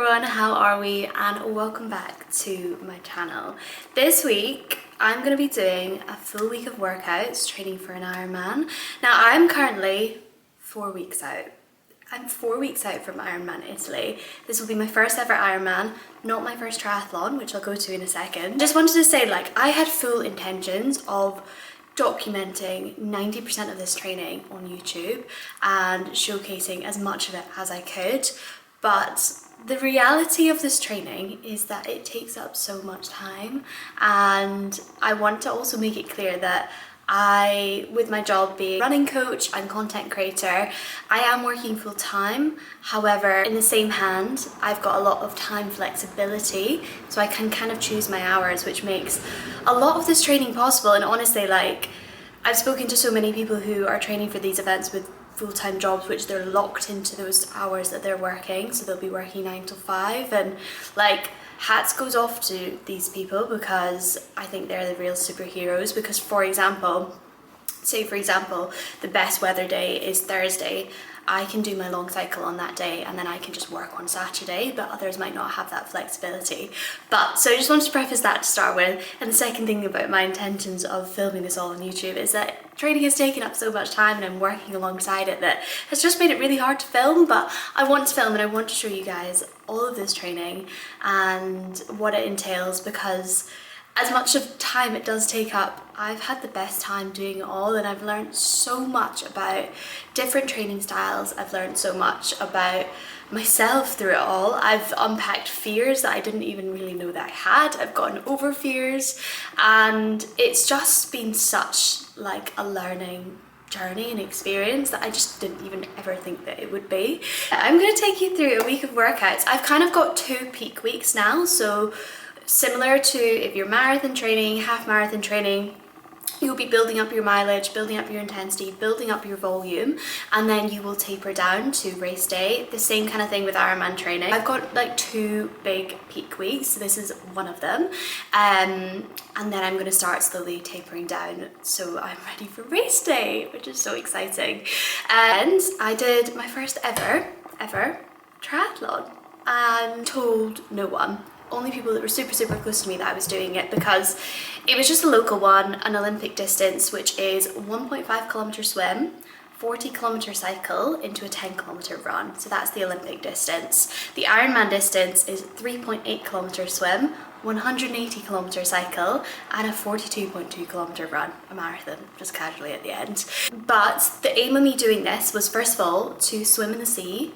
everyone, how are we? And welcome back to my channel. This week I'm going to be doing a full week of workouts training for an Ironman. Now I'm currently 4 weeks out. I'm 4 weeks out from Ironman Italy. This will be my first ever Ironman, not my first triathlon, which I'll go to in a second. Just wanted to say, I had full intentions of documenting 90% of this training on YouTube and showcasing as much of it as I could, but the reality of this training is that it takes up so much time, and I want to also make it clear that with my job being running coach and content creator, I am working full time. However, in the same hand, I've got a lot of time flexibility, so I can kind of choose my hours, which makes a lot of this training possible. And honestly, I've spoken to so many people who are training for these events with full-time jobs, which they're locked into those hours that they're working, so they'll be working 9 till 5, and hats goes off to these people, because I think they're the real superheroes. Because for example, the best weather day is Thursday, I can do my long cycle on that day and then I can just work on Saturday, but others might not have that flexibility. So I just wanted to preface that to start with. And the second thing about my intentions of filming this all on YouTube is that training has taken up so much time and I'm working alongside it that has just made it really hard to film. But I want to film and I want to show you guys all of this training and what it entails, because as much of time it does take up, I've had the best time doing it all, and I've learned so much about different training styles. I've learned so much about myself through it all. I've unpacked fears that I didn't even really know that I had. I've gotten over fears, and it's just been such a learning journey and experience that I just didn't even ever think that it would be. I'm going to take you through a week of workouts. I've kind of got 2 peak weeks now, so similar to if you're marathon training, half marathon training, you'll be building up your mileage, building up your intensity, building up your volume, and then you will taper down to race day. The same kind of thing with Ironman training. I've got 2 big peak weeks, so this is one of them, and then I'm going to start slowly tapering down, so I'm ready for race day, which is so exciting. And I did my first ever triathlon and told no one. Only people that were super close to me that I was doing it, because it was just a local one, an Olympic distance, which is 1.5 kilometre swim, 40 kilometre cycle into a 10 kilometre run. So that's the Olympic distance. The Ironman distance is 3.8 kilometre swim, 180 kilometre cycle, and a 42.2 kilometre run, a marathon, just casually at the end. But the aim of me doing this was, first of all, to swim in the sea,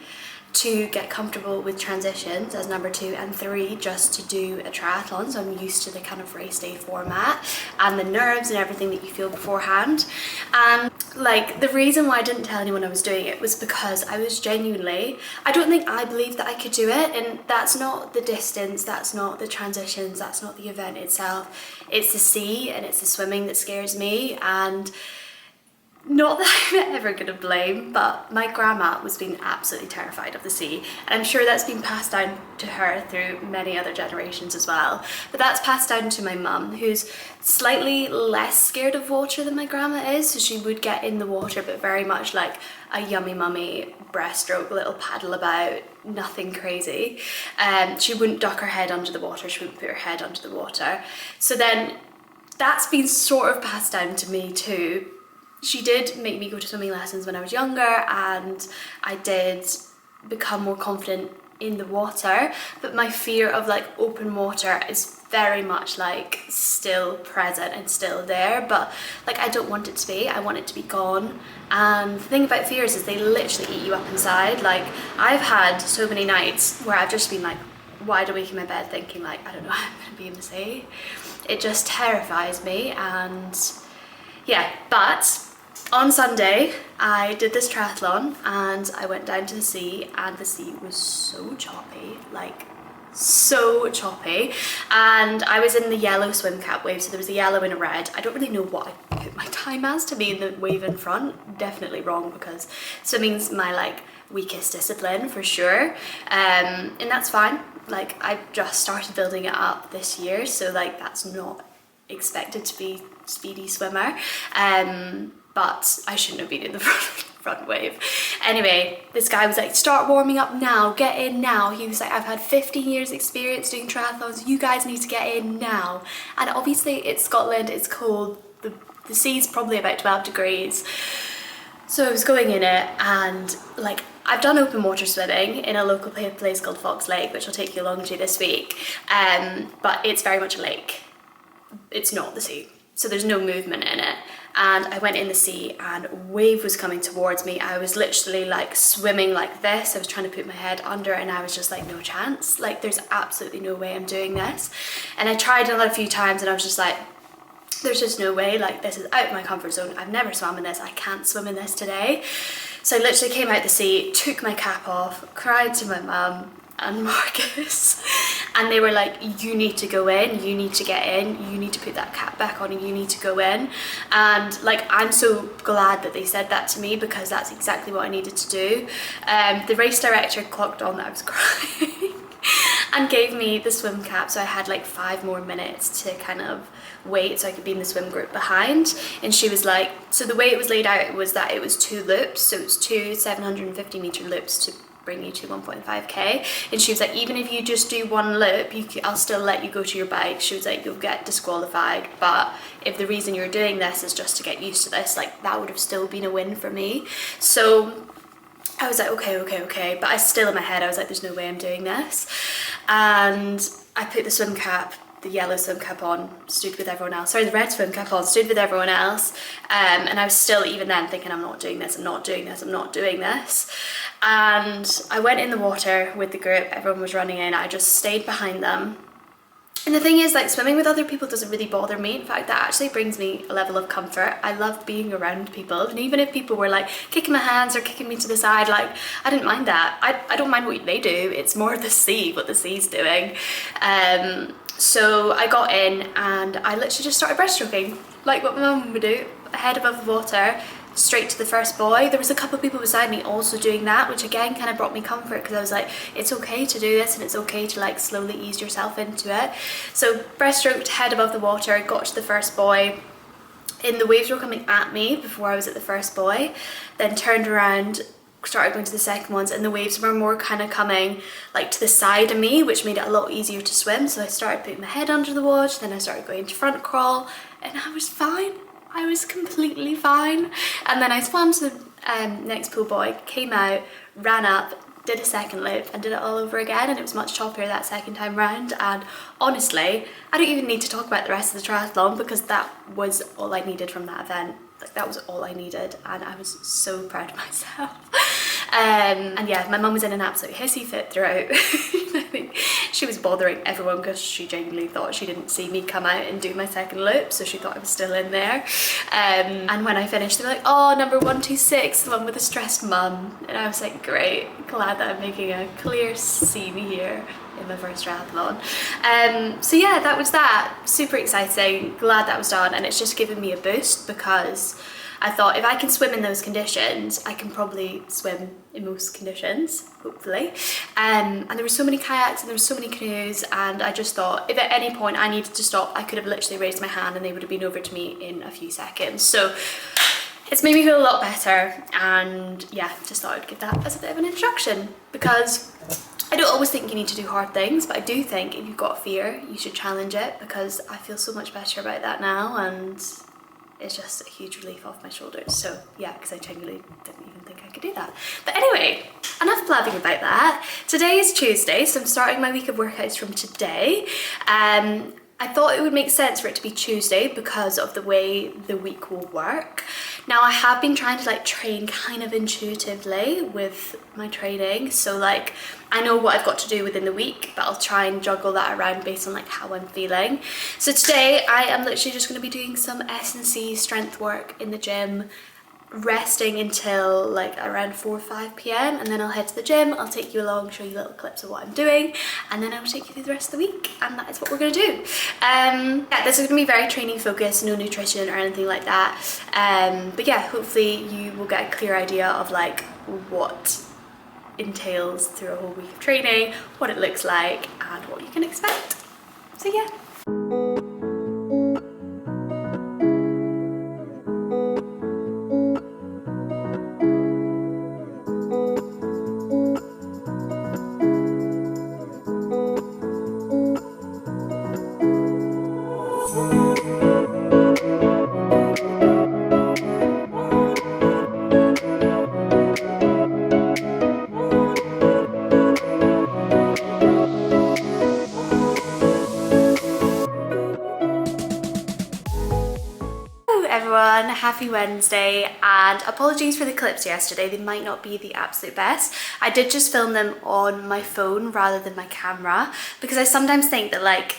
to get comfortable with transitions as number 2, and 3, just to do a triathlon, so I'm used to the kind of race day format and the nerves and everything that you feel beforehand. And the reason why I didn't tell anyone I was doing it was because I was genuinely, I don't think I believed that I could do it. And that's not the distance, that's not the transitions, that's not the event itself, it's the sea and it's the swimming that scares me. And not that I'm ever going to blame, but my grandma was being absolutely terrified of the sea, and I'm sure that's been passed down to her through many other generations as well. But that's passed down to my mum, who's slightly less scared of water than my grandma is, so she would get in the water, but very much like a yummy mummy breaststroke, a little paddle about, nothing crazy. She wouldn't duck her head under the water, she wouldn't put her head under the water. So then that's been sort of passed down to me too. She did make me go to swimming lessons when I was younger, and I did become more confident in the water, but my fear of open water is very much still present and still there, but I don't want it to be. I want it to be gone. And the thing about fears is they literally eat you up inside. I've had so many nights where I've just been wide awake in my bed thinking I don't know how I'm gonna be in the sea. It just terrifies me. And yeah, but on Sunday, I did this triathlon and I went down to the sea, and the sea was so choppy, so choppy. And I was in the yellow swim cap wave, so there was a yellow and a red. I don't really know what I put my time as to be in the wave in front. Definitely wrong, because swimming's my weakest discipline for sure. And that's fine. I've just started building it up this year, so that's not expected to be speedy swimmer. But I shouldn't have been in the front wave. Anyway, this guy was like, start warming up now, get in now. He was like, I've had 15 years experience doing triathlons, you guys need to get in now. And obviously it's Scotland, it's cold, the sea's probably about 12 degrees. So I was going in it, and like, I've done open water swimming in a local place called Fox Lake, which I'll take you along to this week, but it's very much a lake. It's not the sea, so there's no movement in it. And I went in the sea and a wave was coming towards me. I was literally like swimming like this. I was trying to put my head under it, and I was just like, no chance. Like, there's absolutely no way I'm doing this. And I tried it a few times, and I was just like, there's just no way. Like, this is out of my comfort zone. I've never swum in this. I can't swim in this today. So I literally came out the sea, took my cap off, cried to my mum and Marcus, and they were like, you need to go in, you need to get in, you need to put that cap back on, and you need to go in. And like, I'm so glad that they said that to me, because that's exactly what I needed to do. The race director clocked on that I was crying and gave me the swim cap, so I had like 5 more minutes to kind of wait so I could be in the swim group behind. And she was like, so the way it was laid out was that it was 2 loops, so it was 2 750 meter loops to bring you to 1.5k. And she was like, even if you just do 1 loop, I'll still let you go to your bike. She was like, you'll get disqualified, but if the reason you're doing this is just to get used to this, like, that would have still been a win for me. So I was like, okay, but I still, in my head, I was like, there's no way I'm doing this. And I put the swim cap, the yellow swim cap on, stood with everyone else. Sorry, the red swim cap on, stood with everyone else. And I was still, even then, thinking, I'm not doing this, I'm not doing this, I'm not doing this. And I went in the water with the group, everyone was running in, I just stayed behind them. And the thing is, like, swimming with other people doesn't really bother me. In fact, that actually brings me a level of comfort. I love being around people. And even if people were like kicking my hands or kicking me to the side, like, I didn't mind that. I don't mind what they do. It's more the sea, what the sea's doing. So I got in and I literally just started breaststroking, like what my mum would do, head above the water, straight to the first buoy. There was a couple of people beside me also doing that, which again kind of brought me comfort, because I was like, it's okay to do this, and it's okay to like slowly ease yourself into it. So breaststroked, head above the water, got to the first buoy, and the waves were coming at me before I was at the first buoy, then turned around, started going to the second ones, and the waves were more kind of coming like to the side of me, which made it a lot easier to swim. So I started putting my head under the water, then I started going to front crawl, and I was fine. I was completely fine. And then I swam to the next pool buoy, came out, ran up, did a second loop, and did it all over again, and it was much choppier that second time round. And honestly, I don't even need to talk about the rest of the triathlon, because that was all I needed from that event. Like, that was all I needed, and I was so proud of myself. And yeah, my mum was in an absolute hissy fit throughout. I think she was bothering everyone because she genuinely thought she didn't see me come out and do my second loop, so she thought I was still in there. And when I finished, they were like, oh, number 126, the one with the stressed mum. And I was like, great, glad that I'm making a clear scene here in my first triathlon. So yeah, that was that. Super exciting, glad that was done, and it's just given me a boost, because I thought, if I can swim in those conditions, I can probably swim in most conditions, hopefully. And there were so many kayaks and there were so many canoes, and I just thought, if at any point I needed to stop, I could have literally raised my hand and they would have been over to me in a few seconds. So it's made me feel a lot better, and yeah, just thought I'd give that as a bit of an introduction, because I don't always think you need to do hard things, but I do think if you've got fear, you should challenge it, because I feel so much better about that now, and it's just a huge relief off my shoulders. So yeah, because I genuinely didn't even think I could do that. But anyway, enough blabbing about that. Today is Tuesday, so I'm starting my week of workouts from today. I thought it would make sense for it to be Tuesday because of the way the week will work. Now, I have been trying to like train kind of intuitively with my training, so like I know what I've got to do within the week, but I'll try and juggle that around based on like how I'm feeling. So today I am literally just going to be doing some S&C strength work in the gym, resting until like around 4 or 5 p.m, and then I'll head to the gym. I'll take you along, show you little clips of what I'm doing, and then I'll take you through the rest of the week, and that is what we're going to do. Yeah, this is going to be very training focused, no nutrition or anything like that, but yeah, hopefully you will get a clear idea of like what entails through a whole week of training, what it looks like, and what you can expect. So yeah. happy Wednesday, and apologies for the clips yesterday. They might not be the absolute best. I did just film them on my phone rather than my camera because I sometimes think that like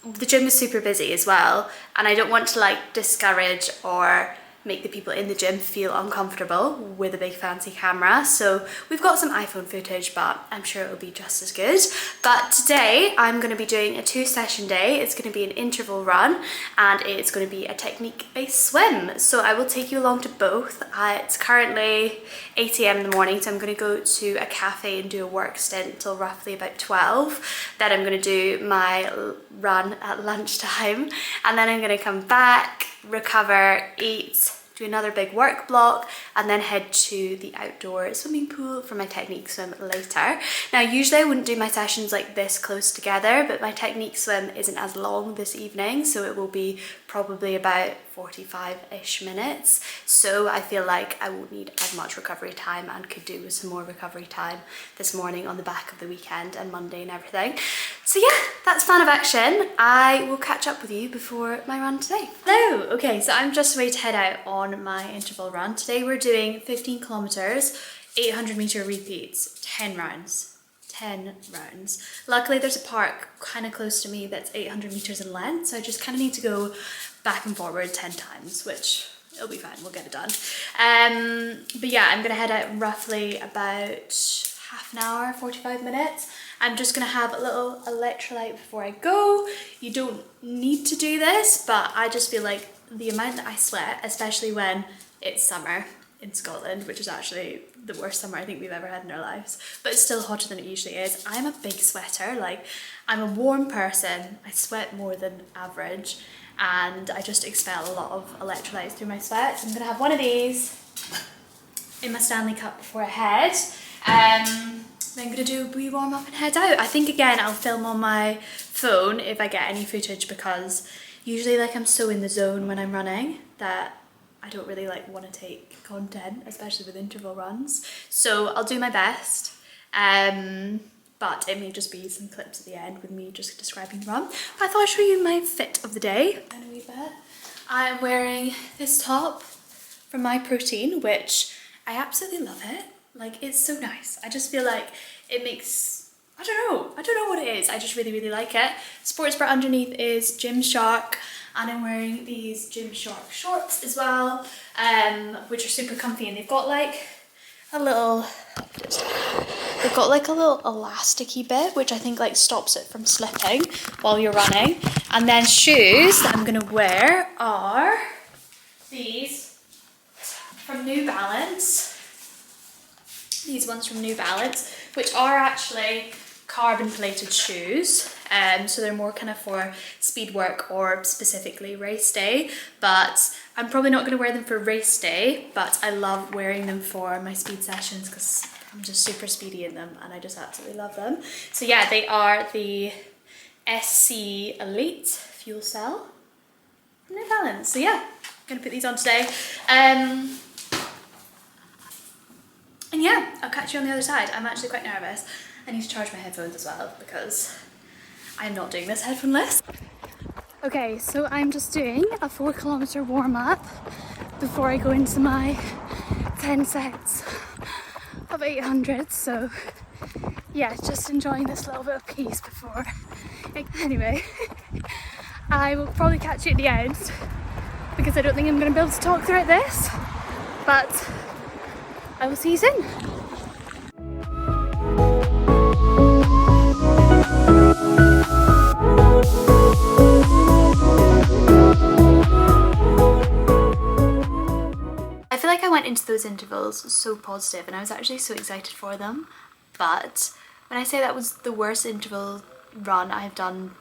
the gym is super busy as well, and I don't want to like discourage or make the people in the gym feel uncomfortable with a big fancy camera. So we've got some iPhone footage, but I'm sure it'll be just as good. But today I'm going to be doing a 2-session day. It's going to be an interval run and it's going to be a technique-based swim. So I will take you along to both. It's currently 8 AM in the morning, so I'm going to go to a cafe and do a work stint till roughly about 12. Then I'm going to do my run at lunchtime, and then I'm going to come back, recover, eat, do another big work block, and then head to the outdoor swimming pool for my technique swim later. Now usually I wouldn't do my sessions like this close together, but my technique swim isn't as long this evening, so it will be probably about 45-ish minutes. So I feel like I won't need as much recovery time and could do with some more recovery time this morning on the back of the weekend and Monday and everything. So yeah, that's plan of action. I will catch up with you before my run today. Hello! Okay, so I'm just ready to head out on my interval run. Today we're doing 15 kilometers, 800 meter repeats, 10 rounds. 10 rounds. Luckily there's a park kind of close to me that's 800 meters in length, so I just kind of need to go back and forward 10 times, which it'll be fine, we'll get it done. But yeah, I'm gonna head out roughly about half an hour, 45 minutes. I'm just gonna have a little electrolyte before I go. You don't need to do this, but I just feel like the amount that I sweat, especially when it's summer in Scotland, which is actually the worst summer I think we've ever had in our lives, but it's still hotter than it usually is. I'm a big sweater, like I'm a warm person, I sweat more than average, and I just expel a lot of electrolytes through my sweat. So I'm gonna have one of these in my Stanley Cup before I head. Then I'm gonna do a wee warm up and head out. I think again I'll film on my phone if I get any footage, because usually like I'm so in the zone when I'm running that I don't really like want to take content, especially with interval runs. So I'll do my best, but it may just be some clips at the end with me just describing the run. But I thought I'd show you my fit of the day in a wee bit. I'm wearing this top from My Protein, which I absolutely love it. Like, it's so nice. I just feel like it makes, I don't know what it is. I just really, really like it. Sports bra underneath is Gymshark, and I'm wearing these Gymshark shorts as well, which are super comfy, and they've got like a little, elasticy bit, which I think like stops it from slipping while you're running. And then shoes that I'm gonna wear are these from New Balance. These ones from New Balance, which are actually carbon plated shoes, so they're more kind of for speed work or specifically race day, but I'm probably not going to wear them for race day, but I love wearing them for my speed sessions because I'm just super speedy in them and I just absolutely love them. So yeah, they are the SC Elite Fuel Cell from New Balance. So yeah, I'm going to put these on today. And yeah, I'll catch you on the other side. I'm actually quite nervous. I need to charge my headphones as well because I'm not doing this headphoneless. Okay, so I'm just doing a 4-kilometer warm up before I go into my 10 sets of 800. So yeah, just enjoying this little bit of peace before. Anyway, I will probably catch you at the end because I don't think I'm going to be able to talk throughout this, but I will see you soon. I feel like I went into those intervals so positive and I was actually so excited for them, but when I say that was the worst interval run I've done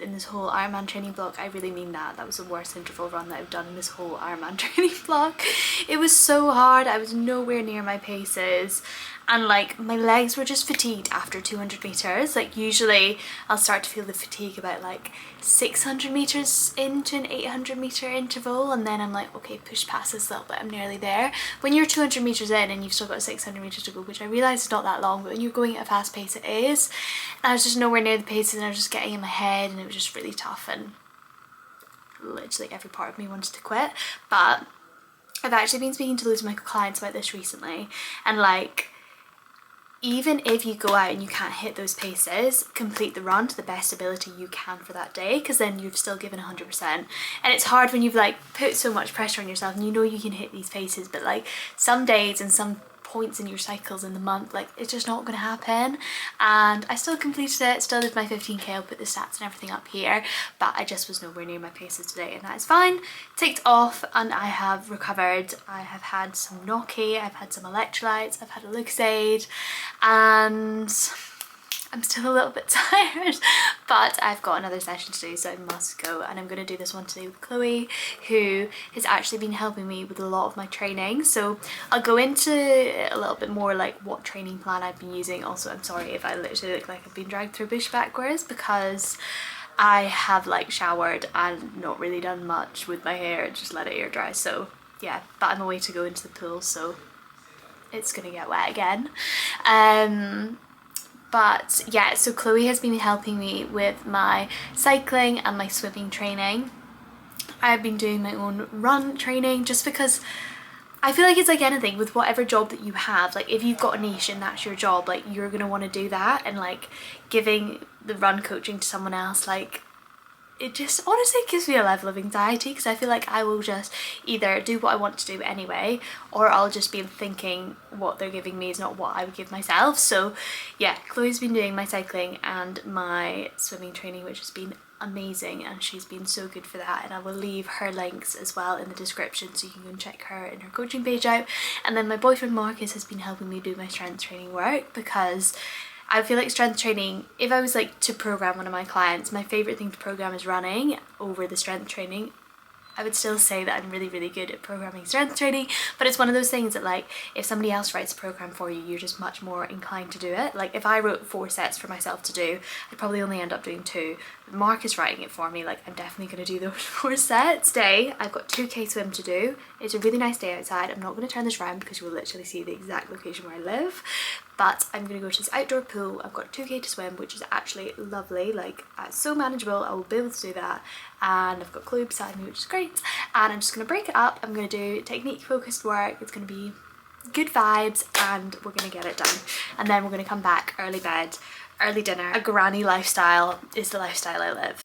in this whole Ironman training block, I really mean that. That was the worst interval run that I've done in this whole Ironman training block. It was so hard, I was nowhere near my paces, and like my legs were just fatigued after 200 meters. Like usually I'll start to feel the fatigue about like 600 meters into an 800 meter interval, and then I'm like, okay, push past this little bit, I'm nearly there. When you're 200 meters in and you've still got 600 meters to go, which I realise is not that long, but when you're going at a fast pace it is, and I was just nowhere near the paces and I was just getting in my head and it was just really tough and literally every part of me wanted to quit. But I've actually been speaking to loads of my clients about this recently, and like, even if you go out and you can't hit those paces, complete the run to the best ability you can for that day, because then you've still given 100%. And it's hard when you've like put so much pressure on yourself and you know you can hit these paces, but like some days and some points in your cycles in the month, like it's just not going to happen. And I still completed it, still did my 15k. I'll put the stats and everything up here, but I just was nowhere near my paces today, and that is fine. Ticked off, and I have recovered. I have had some gnocchi, I've had some electrolytes, I've had a Lucozade, and I'm still a little bit tired, but I've got another session to do, so I must go. And I'm going to do this one today with Chloe, who has actually been helping me with a lot of my training. So I'll go into a little bit more like what training plan I've been using. Also, I'm sorry if I literally look like I've been dragged through bush backwards, because I have like showered and not really done much with my hair, just let it air dry. So yeah, but I'm away to go into the pool, so it's gonna get wet again. But yeah, so Chloe has been helping me with my cycling and my swimming training. I've been doing my own run training, just because I feel like it's like anything with whatever job that you have, like if you've got a niche and that's your job, like you're gonna want to do that. And like giving the run coaching to someone else, like it just honestly gives me a level of anxiety, because I feel like I will just either do what I want to do anyway, or I'll just be thinking what they're giving me is not what I would give myself. So yeah, Chloe's been doing my cycling and my swimming training, which has been amazing, and she's been so good for that. And I will leave her links as well in the description, so you can go and check her and her coaching page out. And then my boyfriend Marcus has been helping me do my strength training work, because I feel like strength training, if I was like to program one of my clients, my favourite thing to program is running over the strength training. I would still say that I'm really, really good at programming strength training, but it's one of those things that like if somebody else writes a program for you, you're just much more inclined to do it. Like if I wrote 4 sets for myself to do, I'd probably only end up doing 2. But Mark is writing it for me, like I'm definitely going to do those 4 sets. Today I've got 2k swim to do. It's a really nice day outside. I'm not going to turn this around because you will literally see the exact location where I live. But I'm going to go to this outdoor pool. I've got 2k to swim, which is actually lovely. Like, it's so manageable. I will be able to do that. And I've got Chloe beside me, which is great. And I'm just going to break it up. I'm going to do technique focused work. It's going to be good vibes, and we're going to get it done. And then we're going to come back, early bed, early dinner. A granny lifestyle is the lifestyle I live.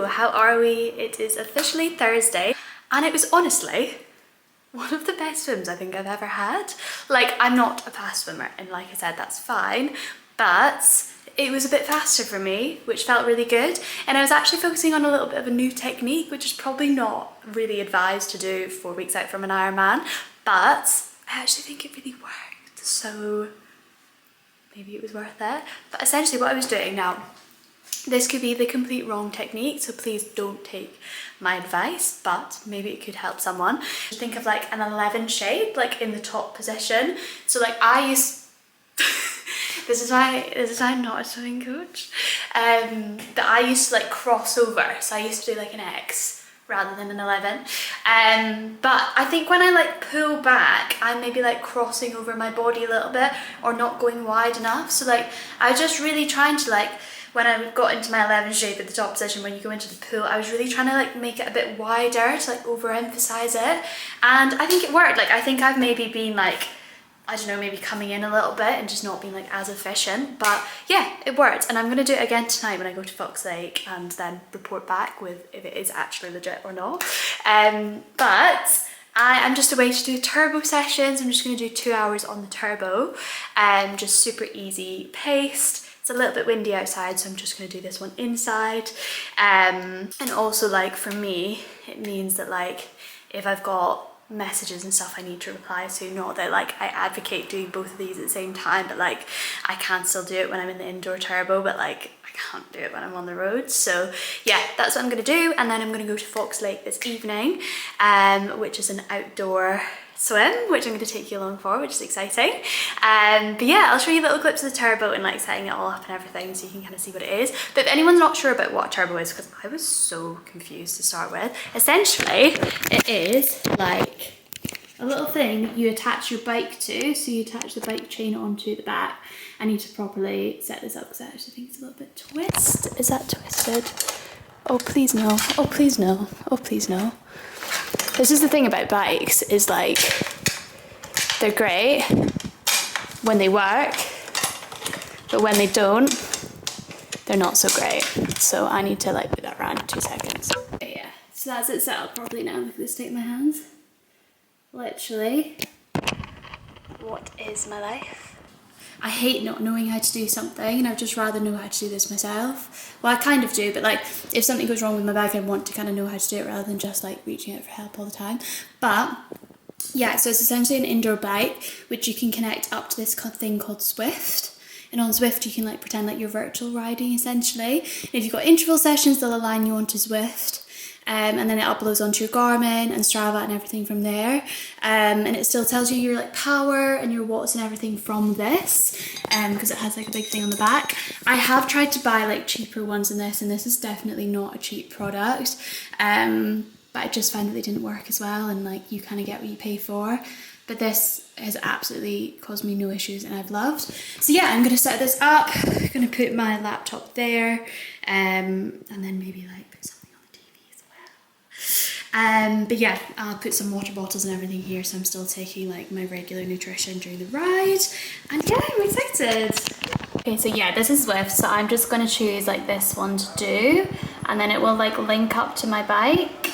How are we? It is officially Thursday, and it was honestly one of the best swims I think I've ever had. Like, I'm not a fast swimmer, and like I said, that's fine, but it was a bit faster for me, which felt really good. And I was actually focusing on a little bit of a new technique, which is probably not really advised to do 4 weeks out from an Ironman, but I actually think it really worked, so maybe it was worth it. But essentially what I was doing now, this could be the complete wrong technique, so please don't take my advice, but maybe it could help someone. Think of like an 11 shape, like in the top position. So like I used, this is why I'm not a swimming coach, that I used to like cross over. So I used to do like an X rather than an 11. But I think when I like pull back, I'm maybe like crossing over my body a little bit, or not going wide enough. So like I was just really trying to like, when I got into my 11 shape at the top position, when you go into the pool, I was really trying to like make it a bit wider to like overemphasize it. And I think it worked. Like I think I've maybe been like, I don't know, maybe coming in a little bit and just not being like as efficient, but yeah, it worked. And I'm gonna do it again tonight when I go to Fox Lake, and then report back with if it is actually legit or not. But I'm just away to do turbo sessions. I'm just gonna do 2 hours on the turbo, just super easy paced. It's a little bit windy outside, so I'm just going to do this one inside. And also like for me, it means that like if I've got messages and stuff I need to reply to, not that like I advocate doing both of these at the same time, but like I can still do it when I'm in the indoor turbo, but like I can't do it when I'm on the road. So yeah, that's what I'm going to do. And then I'm going to go to Fox Lake this evening, which is an outdoor swim, which I'm going to take you along for, which is exciting. But yeah, I'll show you little clips of the turbo and like setting it all up and everything, so you can kind of see what it is. But if anyone's not sure about what a turbo is, because I was so confused to start with, essentially it is like a little thing you attach your bike to. So you attach the bike chain onto the back. I need to properly set this up because I actually think it's a little bit twist. Is that twisted? Oh, please no. Oh, please no. Oh, please no. This is the thing about bikes, is like, they're great when they work, but when they don't, they're not so great. So I need to like put that around in 2 seconds. Okay, yeah, so that's it set up properly now. Look at the state of my hands. Literally, what is my life? I hate not knowing how to do something, and I'd just rather know how to do this myself. Well, I kind of do, but like if something goes wrong with my bike, I want to kind of know how to do it rather than just like reaching out for help all the time. But yeah, so it's essentially an indoor bike which you can connect up to this thing called Swift. And on Zwift you can like pretend like you're virtual riding essentially. And if you've got interval sessions, they'll align you onto Zwift. And then it uploads onto your Garmin and Strava and everything from there. And it still tells you your like power and your watts and everything from this, because it has like a big thing on the back. I have tried to buy like cheaper ones than this, and this is definitely not a cheap product. But I just found that they didn't work as well, and like you kind of get what you pay for. But this has absolutely caused me no issues and I've loved. So yeah, I'm gonna set this up. I'm gonna put my laptop there, and then maybe like put something on the TV as well. But yeah, I'll put some water bottles and everything here, so I'm still taking like my regular nutrition during the ride. And yeah, I'm excited. Okay, so yeah, this is Zwift, so I'm just gonna choose like this one to do, and then it will like link up to my bike.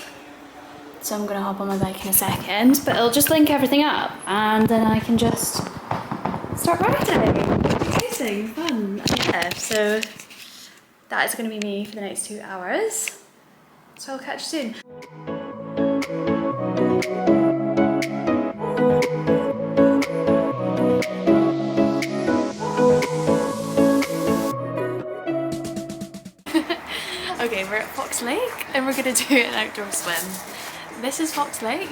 So I'm gonna hop on my bike in a second, but it'll just link everything up, and then I can just start riding. Exciting, fun. Yeah, so that is gonna be me for the next 2 hours. So I'll catch you soon. Okay, we're at Fox Lake and we're gonna do an outdoor swim. This is Fox Lake.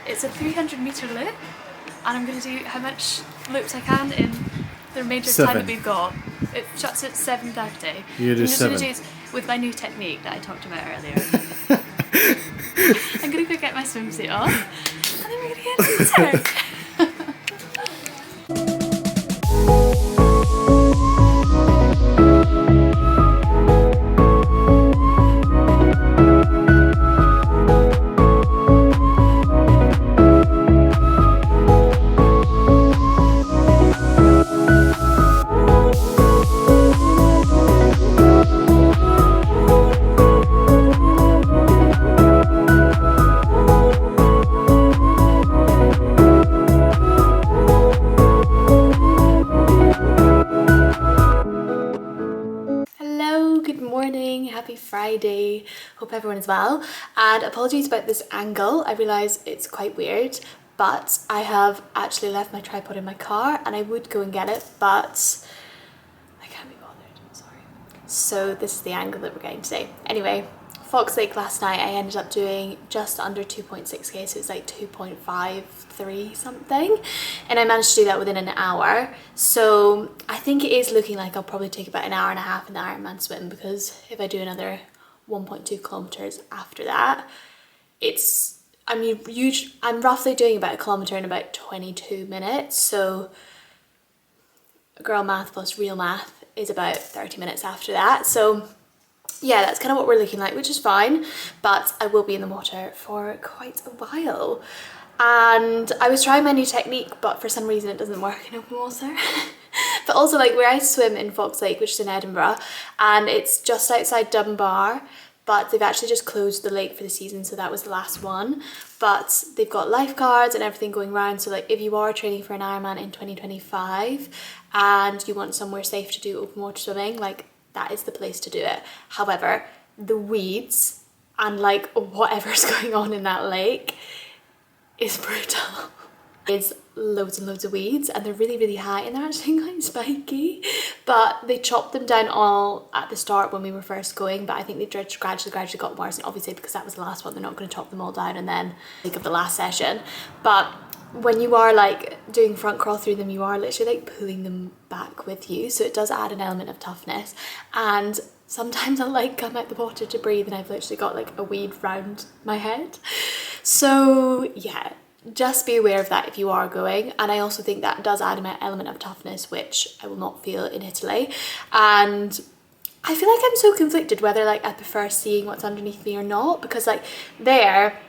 It's a 300-metre loop, and I'm going to do how much loops I can in the remainder of time that we've got. It shuts at 7:30. You do 7. I'm just going to do it with my new technique that I talked about earlier. I'm going to go get my swimsuit on, and then we're going to get into the water. Happy Friday, hope everyone is well, and apologies about this angle. I realise it's quite weird, but I have actually left my tripod in my car and I would go and get it, but I can't be bothered, I'm sorry. So this is the angle that we're getting today. Anyway, Fox Lake last night I ended up doing just under 2.6k, so it's like 2.53 something, and I managed to do that within an hour. So I think it is looking like I'll probably take about an hour and a half in the Ironman swim, because if I do another 1.2 kilometers after that, I'm roughly doing about a kilometer in about 22 minutes, so girl math plus real math is about 30 minutes after that. So yeah, that's kind of what we're looking like, which is fine, but I will be in the water for quite a while. And I was trying my new technique, but for some reason it doesn't work in open water. But also, like, where I swim in Fox Lake, which is in Edinburgh, and it's just outside Dunbar, but they've actually just closed the lake for the season, so that was the last one. But they've got lifeguards and everything going around, so like if you are training for an Ironman in 2025 and you want somewhere safe to do open water swimming, like, that is the place to do it. However, the weeds and like whatever's going on in that lake is brutal. There's loads and loads of weeds, and they're really, really high, and they're actually quite spiky, but they chopped them down all at the start when we were first going, but I think they gradually got worse, and obviously because that was the last one, they're not going to chop them all down and then think of the last session. But when you are like doing front crawl through them, you are literally like pulling them back with you, so it does add an element of toughness. And sometimes I'll like come out the water to breathe and I've literally got like a weed round my head. So yeah, just be aware of that if you are going. And I also think that does add an element of toughness, which I will not feel in Italy. And I feel like I'm so conflicted whether like I prefer seeing what's underneath me or not, because like there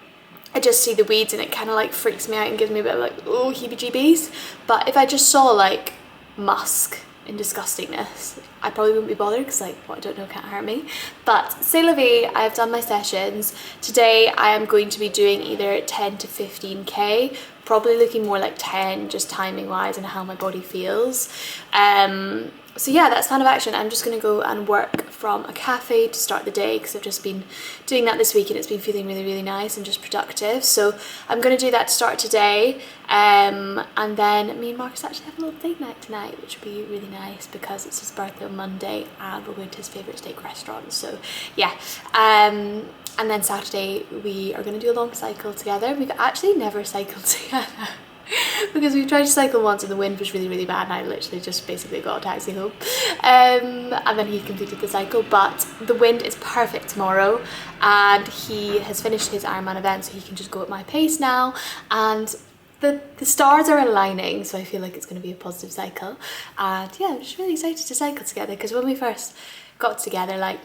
I just see the weeds and it kind of like freaks me out and gives me a bit of like, oh, heebie-jeebies. But if I just saw like musk and disgustingness, I probably wouldn't be bothered, because like, what I don't know can't hurt me. But c'est la vie, I've done my sessions. Today I am going to be doing either 10 to 15k, probably looking more like 10, just timing wise and how my body feels. So yeah, that's plan of action. I'm just going to go and work from a cafe to start the day, because I've just been doing that this week and it's been feeling really, really nice and just productive. So I'm going to do that to start today, and then me and Marcus actually have a little date night tonight, which will be really nice because it's his birthday on Monday and we're going to his favourite steak restaurant. So yeah, and then Saturday we are going to do a long cycle together. We've actually never cycled together because we tried to cycle once and the wind was really, really bad and I literally just basically got a taxi home, and then he completed the cycle. But the wind is perfect tomorrow and he has finished his Ironman event, so he can just go at my pace now, and the stars are aligning, so I feel like it's going to be a positive cycle. And yeah, I'm just really excited to cycle together, because when we first got together, like,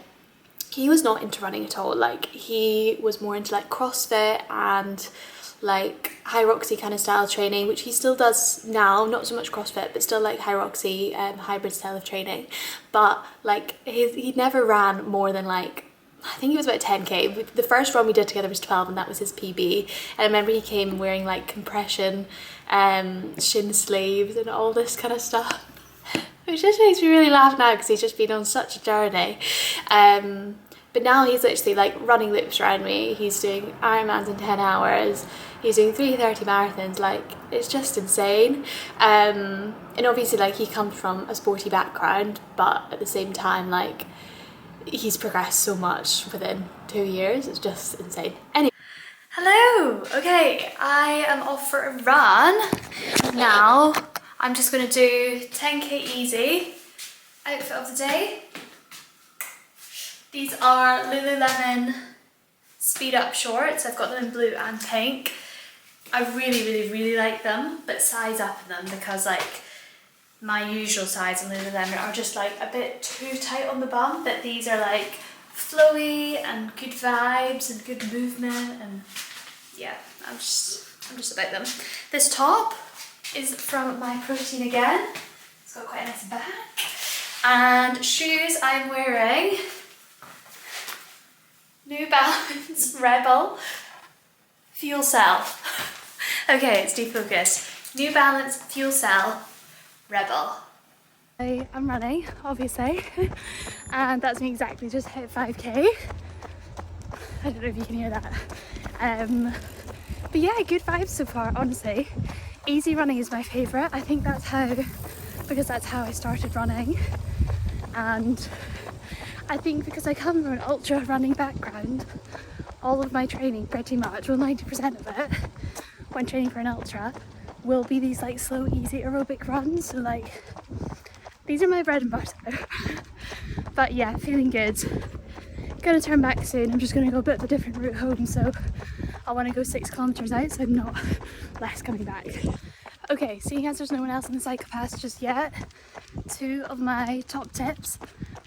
he was not into running at all. Like, he was more into like CrossFit and like high roxy kind of style training, which he still does now, not so much CrossFit, but still like high roxy hybrid style of training. But like he never ran more than like, I think it was about 10k. The first run we did together was 12 and that was his PB. And I remember he came wearing like compression shin sleeves and all this kind of stuff, which just makes me really laugh now because he's just been on such a journey. But now he's literally like running loops around me. He's doing Ironmans in 10 hours. He's doing 3:30 marathons. Like, it's just insane. And obviously like he comes from a sporty background, but at the same time like he's progressed so much within 2 years. It's just insane. Anyway. Hello. Okay, I am off for a run now. I'm just gonna do 10k easy. Outfit of the day. These are Lululemon speed up shorts. I've got them in blue and pink. I really, really, really like them, but size up in them because like my usual size in Lululemon are just like a bit too tight on the bum, but these are like flowy and good vibes and good movement, and yeah, I'm just about them. This top is from My Protein again. It's got quite a nice back. And shoes I'm wearing New Balance Rebel Fuel Cell. Okay, it's defocused. New Balance Fuel Cell Rebel. I am running, obviously, and that's me exactly just hit 5k. I don't know if you can hear that. But yeah, good vibes so far, honestly. Easy running is my favourite. I think that's because that's how I started running. And I think because I come from an ultra running background, all of my training pretty much, well 90% of it, when training for an ultra, will be these like slow, easy aerobic runs. So like, these are my bread and butter. But yeah, feeling good. Gonna turn back soon. I'm just gonna go a bit of a different route home, so I want to go 6 kilometers out so I'm not less coming back. Okay, seeing as there's no one else on the cycle pass just yet, 2 of my top tips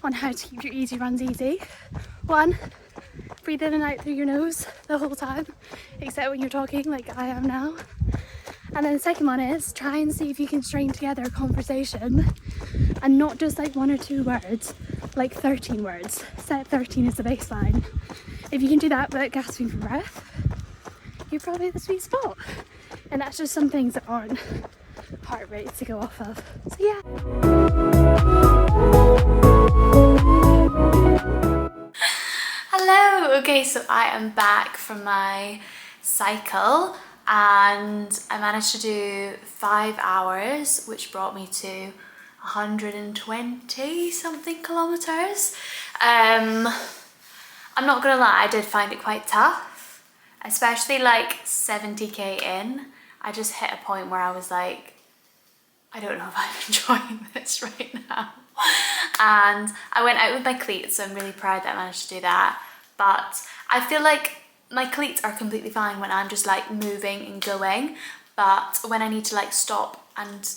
on how to keep your easy runs easy. 1, breathe in and out through your nose the whole time, except when you're talking like I am now. And then the second one is try and see if you can string together a conversation and not just like 1 or 2 words, like 13 words. Set 13 as the baseline. If you can do that without gasping for breath, you're probably at the sweet spot. And that's just some things that aren't heart rates to go off of. So yeah. Hello. Okay, so I am back from my cycle and I managed to do 5 hours, which brought me to 120 something kilometers. I'm not gonna lie, I did find it quite tough, especially like 70k in. I just hit a point where I was like, I don't know if I'm enjoying this right now. And I went out with my cleats, so I'm really proud that I managed to do that. But I feel like my cleats are completely fine when I'm just like moving and going, but when I need to like stop and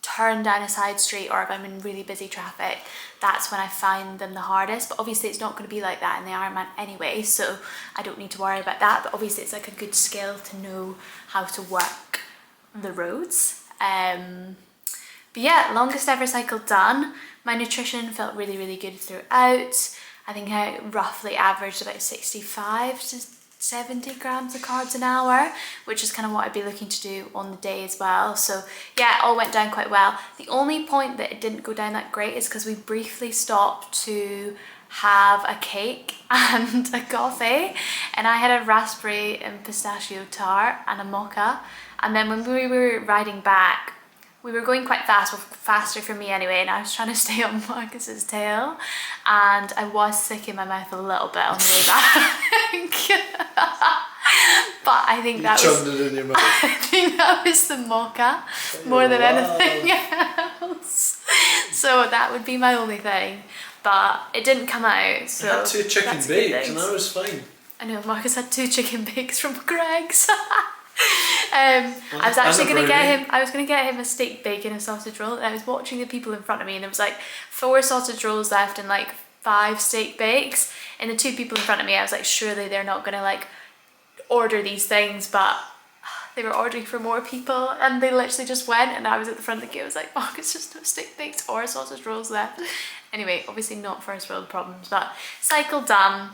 turn down a side street, or if I'm in really busy traffic, that's when I find them the hardest. But obviously it's not going to be like that in the Ironman anyway, so I don't need to worry about that. But obviously it's like a good skill to know how to work the roads. But yeah, longest ever cycle done. My nutrition felt really, really good throughout. I think I roughly averaged about 65 to 70 grams of carbs an hour, which is kind of what I'd be looking to do on the day as well. So yeah, it all went down quite well. The only point that it didn't go down that great is because we briefly stopped to have a cake and a coffee, and I had a raspberry and pistachio tart and a mocha. And then when we were riding back, we were going quite fast, well, faster for me anyway, and I was trying to stay on Marcus's tail, and I was sick in my mouth a little bit on the way back. But I think that was, it in your mouth. I think that was the mocha more than anything else. So that would be my only thing, but it didn't come out. So I had 2 chicken that's good bakes and things. I was fine. I know, Marcus had 2 chicken bakes from Greg's. I was actually going to get him a steak bake and a sausage roll, and I was watching the people in front of me, and there was like 4 sausage rolls left and like 5 steak bakes, and the 2 people in front of me, I was like, surely they're not going to like order these things, but they were ordering for more people, and they literally just went, and I was at the front of the queue. I was like, oh, it's just no steak bakes or sausage rolls left. Anyway, obviously not first world problems, but cycle done.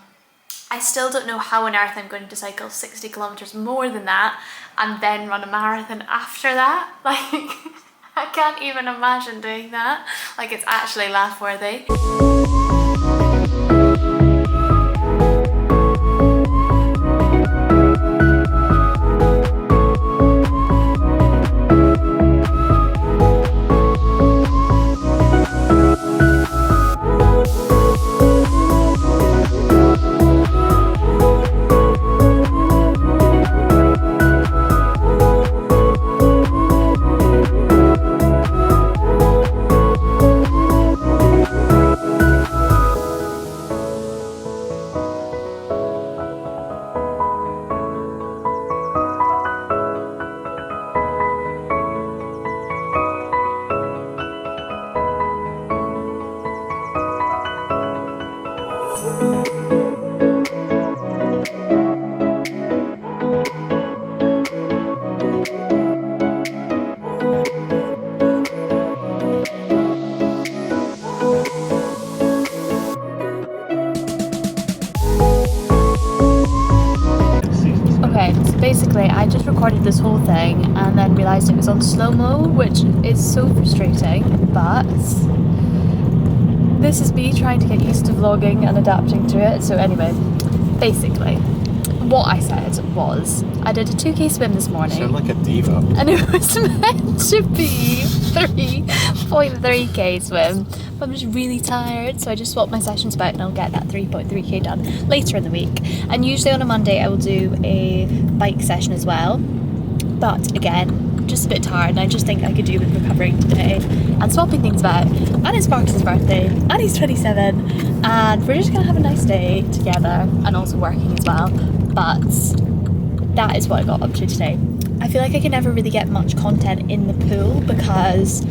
I still don't know how on earth I'm going to cycle 60 kilometers more than that and then run a marathon after that. Like, I can't even imagine doing that. Like, it's actually laugh worthy. Basically, I just recorded this whole thing and then realised it was on slow-mo, which is so frustrating, but this is me trying to get used to vlogging and adapting to it. So anyway, basically, what I said was, I did a 2k swim this morning. You sound like a diva. And it was meant to be 3.3k swim, but I'm just really tired, so I just swapped my sessions about and I'll get that 3.3k done later in the week. And usually on a Monday I will do a bike session as well, but again, just a bit tired, and I just think I could do with recovering today and swapping things about. And it's Marcus's birthday, and he's 27, and we're just gonna have a nice day together, and also working as well. But that is what I got up to today. I feel like I can never really get much content in the pool because,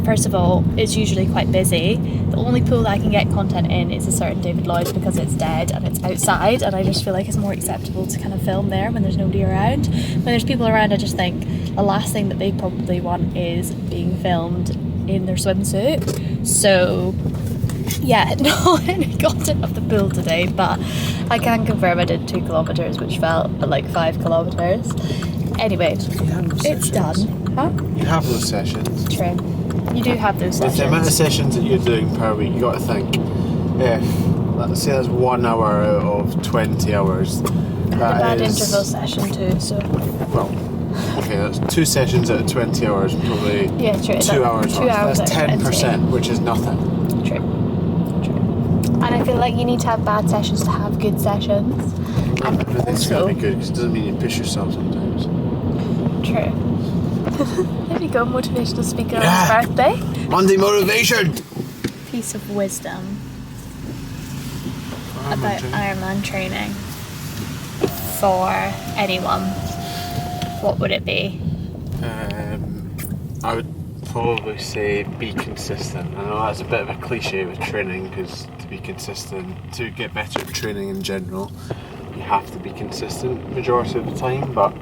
first of all, it's usually quite busy. The only pool that I can get content in is a certain David Lloyd because it's dead and it's outside, and I just feel like it's more acceptable to kind of film there when there's nobody around. When there's people around, I just think the last thing that they probably want is being filmed in their swimsuit. So yeah, not any content of the pool today, but I can confirm I did 2 kilometers, which felt like 5 kilometers. Anyway, it's done. Huh? You have those sessions. True. You do have those With sessions. the amount of sessions that you're doing per week, you got to think, if, let's say that's 1 hour out of 20 hours, I had a bad interval session too, so... Well, okay, that's 2 sessions out of 20 hours, probably yeah, true. 2 hours. 2 hours. That's 10%, which is nothing. True. And I feel like you need to have bad sessions to have good sessions. And Everything's also, got to be good, because it doesn't mean you push yourself sometimes. true. There you go, motivational speaker on his birthday. Monday motivation! Piece of wisdom about Ironman training. for anyone, what would it be? I would probably say be consistent. I know that's a bit of a cliche with training, because to be consistent, to get better at training in general, you have to be consistent majority of the time. But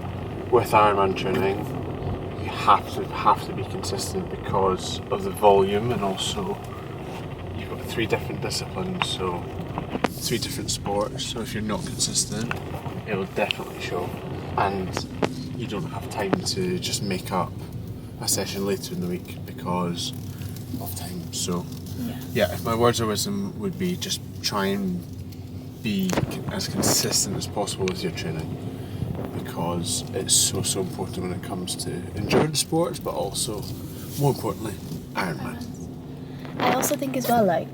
with Ironman training, you have to be consistent because of the volume, and also you've got 3 different disciplines, so 3 different sports. So if you're not consistent, it will definitely show, and you don't have time to just make up a session later in the week because of time. So yeah, if my words of wisdom would be, just try and be as consistent as possible with your training, because it's so important when it comes to endurance sports, but also more importantly Ironman. I also think as well, like,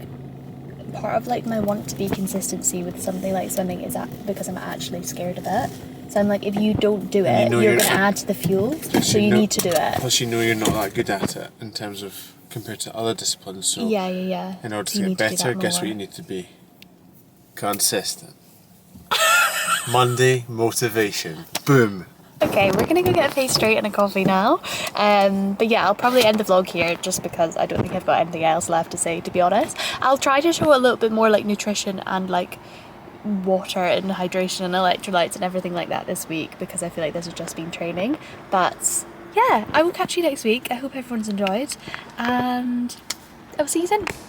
part of like my want to be consistency with something like swimming is that because I'm actually scared of it. So I'm like, if you don't do it, you're going to add to the fuel, so you need to do it. Plus you know you're not that good at it in terms of compared to other disciplines, so yeah. in order to get better, guess what you need to be? Consistent. Monday motivation. Boom. Okay, we're gonna go get a face straight and a coffee now. But yeah, I'll probably end the vlog here just because I don't think I've got anything else left to say, to be honest. I'll try to show a little bit more like nutrition and like water and hydration and electrolytes and everything like that this week, because I feel like this has just been training. But yeah, I will catch you next week. I hope everyone's enjoyed, and I'll see you soon.